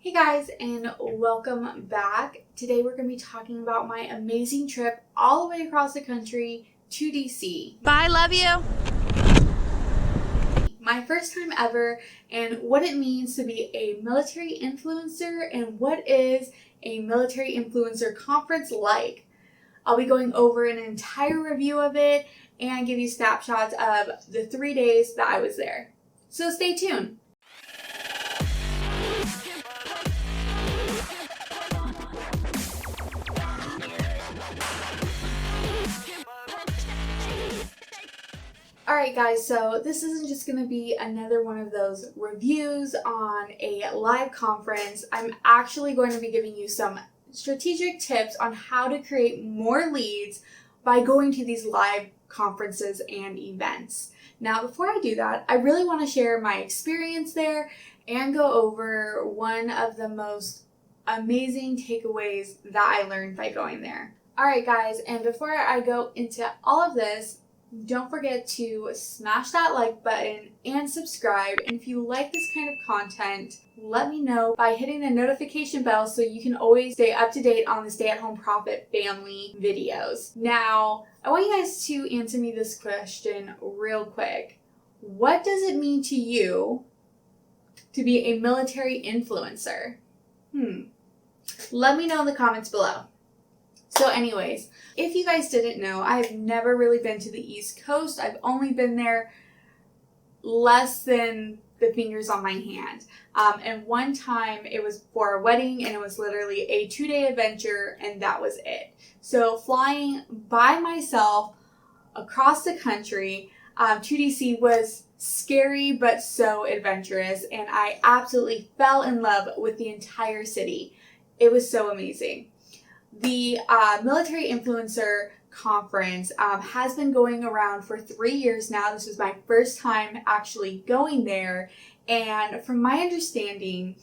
Hey guys, and welcome back. Today we're going to be talking about my amazing trip all the way across the country to DC. Bye, love you. My first time ever, and what it means to be a military influencer and what is a military influencer conference like. I'll be going over an entire review of it and give you snapshots of the 3 days that I was there. So stay tuned. Alright guys, so this isn't just going to be another one of those reviews on a live conference. I'm actually going to be giving you some strategic tips on how to create more leads by going to these live conferences and events. Now before I do that, I really want to share my experience there and go over one of the most amazing takeaways that I learned by going there. Alright guys, and before I go into all of this, don't forget to smash that like button and subscribe. And if you like this kind of content, let me know by hitting the notification bell so you can always stay up to date on the Stay at Home Profit family videos. Now, I want you guys to answer me this question real quick. What does it mean to you to be a military influencer? Let me know in the comments below. So anyways, if you guys didn't know, I've never really been to the East Coast. I've only been there less than the fingers on my hand. And one time it was for a wedding and it was literally a 2-day adventure and that was it. So flying by myself across the country to DC was scary but so adventurous, and I absolutely fell in love with the entire city. It was so amazing. The Military Influencer Conference has been going around for 3 years now. This was my first time actually going there. And from my understanding,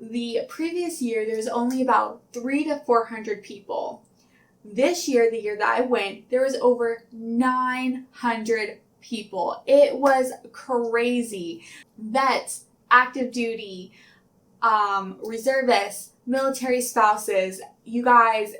the previous year, there was only about 300 to 400 people. This year, the year that I went, there was over 900 people. It was crazy. Vets, active duty, reservists, military spouses. You guys,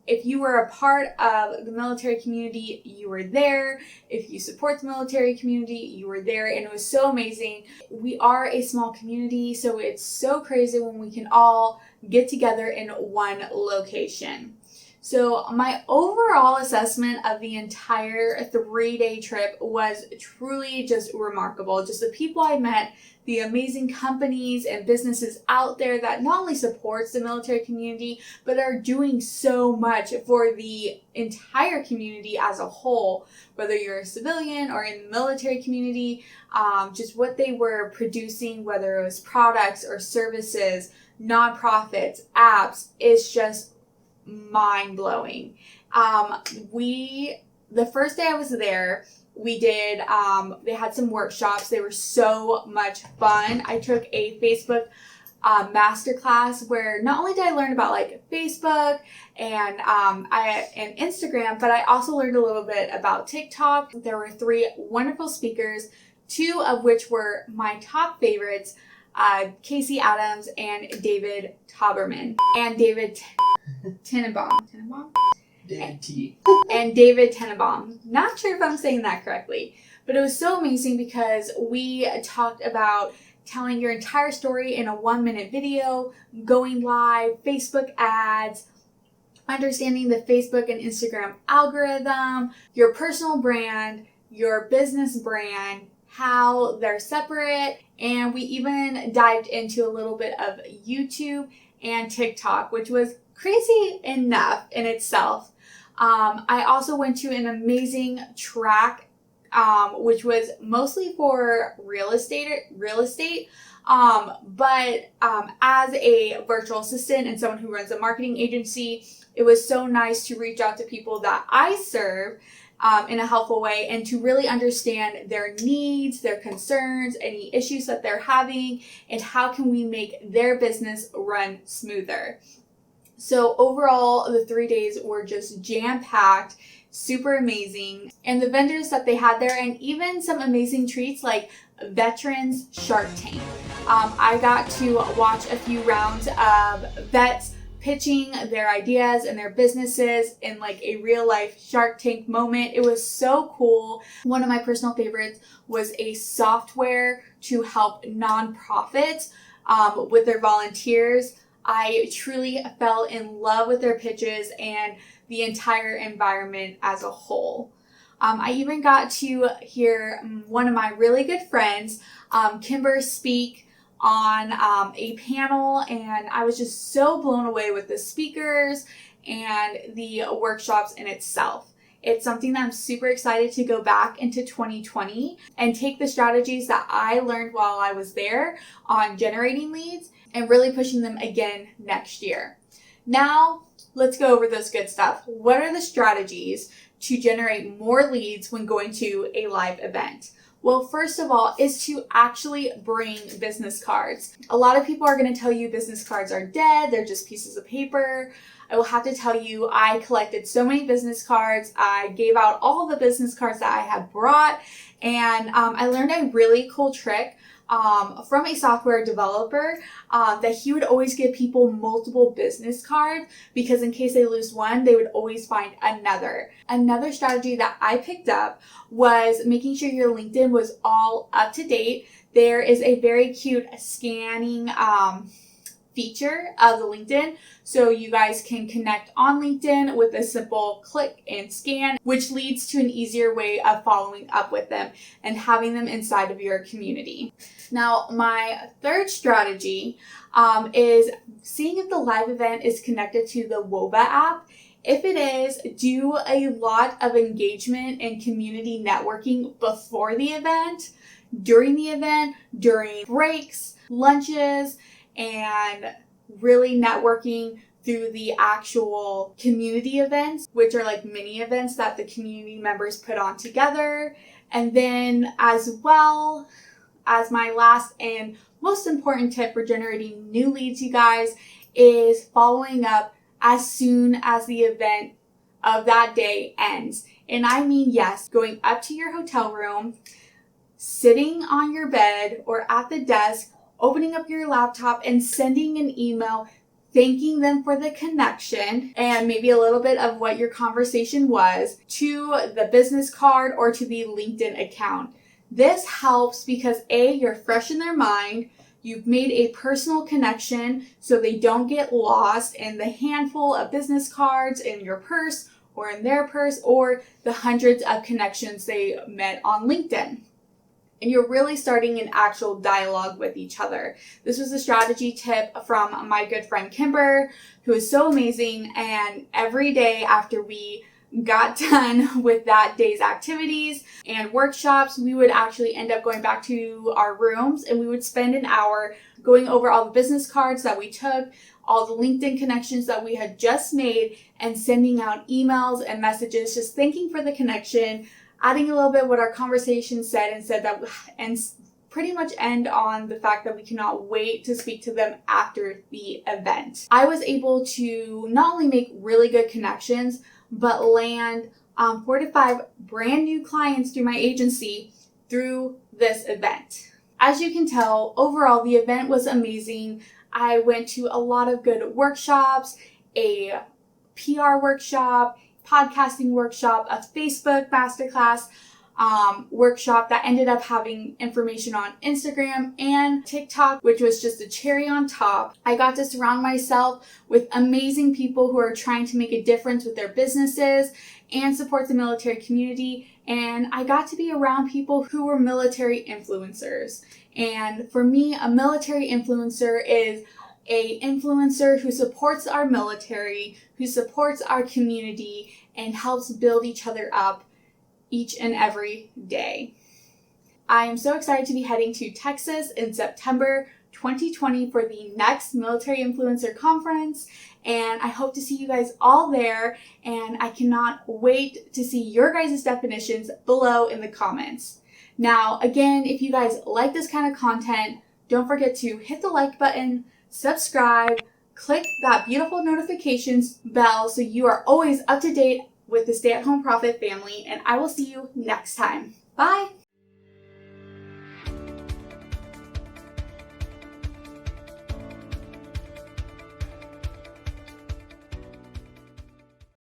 if you were a part of the military community, you were there. If you support the military community, you were there, and it was so amazing. We are a small community, so it's so crazy when we can all get together in one location. So my overall assessment of the entire 3-day trip was truly just remarkable. Just the people I met, the amazing companies and businesses out there that not only supports the military community, but are doing so much for the entire community as a whole, whether you're a civilian or in the military community, just what they were producing, whether it was products or services, nonprofits, apps, it's just mind-blowing. The first day I was there, we did, they had some workshops. They were so much fun. I took a Facebook masterclass where not only did I learn about like Facebook and Instagram, but I also learned a little bit about TikTok. There were 3 wonderful speakers, 2 of which were my top favorites, Casey Adams and David Taberman, and David Tenenbaum. David T. And David Tenenbaum. Not sure if I'm saying that correctly, but it was so amazing because we talked about telling your entire story in a 1-minute video, going live, Facebook ads, understanding the Facebook and Instagram algorithm, your personal brand, your business brand, how they're separate, and we even dived into a little bit of YouTube and TikTok, which was crazy enough in itself. I also went to an amazing track, which was mostly for real estate. But as a virtual assistant and someone who runs a marketing agency, it was so nice to reach out to people that I serve in a helpful way and to really understand their needs, their concerns, any issues that they're having, and how can we make their business run smoother. So overall, the 3 days were just jam-packed, super amazing. And the vendors that they had there, and even some amazing treats like Veterans Shark Tank. I got to watch a few rounds of vets pitching their ideas and their businesses in like a real life Shark Tank moment. It was so cool. One of my personal favorites was a software to help nonprofits with their volunteers. I truly fell in love with their pitches and the entire environment as a whole. I even got to hear one of my really good friends, Kimber, speak on a panel, and I was just so blown away with the speakers and the workshops in itself. It's something that I'm super excited to go back into 2020 and take the strategies that I learned while I was there on generating leads and really pushing them again next year. Now, let's go over this good stuff. What are the strategies to generate more leads when going to a live event? Well, first of all, is to actually bring business cards. A lot of people are going to tell you business cards are dead, they're just pieces of paper. I will have to tell you, I collected so many business cards. I gave out all the business cards that I had brought, and I learned a really cool trick from a software developer that he would always give people multiple business cards because in case they lose one, they would always find another. Another strategy that I picked up was making sure your LinkedIn was all up to date. There is a very cute scanning feature of the LinkedIn, so you guys can connect on LinkedIn with a simple click and scan, which leads to an easier way of following up with them and having them inside of your community. Now, my third strategy is seeing if the live event is connected to the WOBA app. If it is, do a lot of engagement and community networking before the event, during the event, during breaks, lunches, and really networking through the actual community events, which are like mini events that the community members put on together. And then as well as my last and most important tip for generating new leads, you guys, is following up as soon as the event of that day ends. And I mean, yes, going up to your hotel room, sitting on your bed or at the desk, opening up your laptop and sending an email thanking them for the connection and maybe a little bit of what your conversation was to the business card or to the LinkedIn account. This helps because A, you're fresh in their mind, you've made a personal connection so they don't get lost in the handful of business cards in your purse or in their purse or the hundreds of connections they met on LinkedIn. And you're really starting an actual dialogue with each other. This was a strategy tip from my good friend Kimber, who is so amazing. And every day after we got done with that day's activities and workshops, we would actually end up going back to our rooms and we would spend an hour going over all the business cards that we took, all the LinkedIn connections that we had just made, and sending out emails and messages, just thanking for the connection, adding a little bit what our conversation said and pretty much end on the fact that we cannot wait to speak to them after the event. I was able to not only make really good connections, but land 4 to 5 brand new clients through my agency through this event. As you can tell, overall, the event was amazing. I went to a lot of good workshops, a PR workshop, podcasting workshop, a Facebook masterclass workshop that ended up having information on Instagram and TikTok, which was just a cherry on top. I got to surround myself with amazing people who are trying to make a difference with their businesses and support the military community. And I got to be around people who were military influencers. And for me, a military influencer is an influencer who supports our military, who supports our community, and helps build each other up each and every day. I am so excited to be heading to Texas in September 2020 for the next Military Influencer Conference, and I hope to see you guys all there, and I cannot wait to see your guys' definitions below in the comments. Now, again, if you guys like this kind of content, don't forget to hit the like button, subscribe, click that beautiful notifications bell so you are always up to date with the Stay at Home Profit family, and I will see you next time. Bye!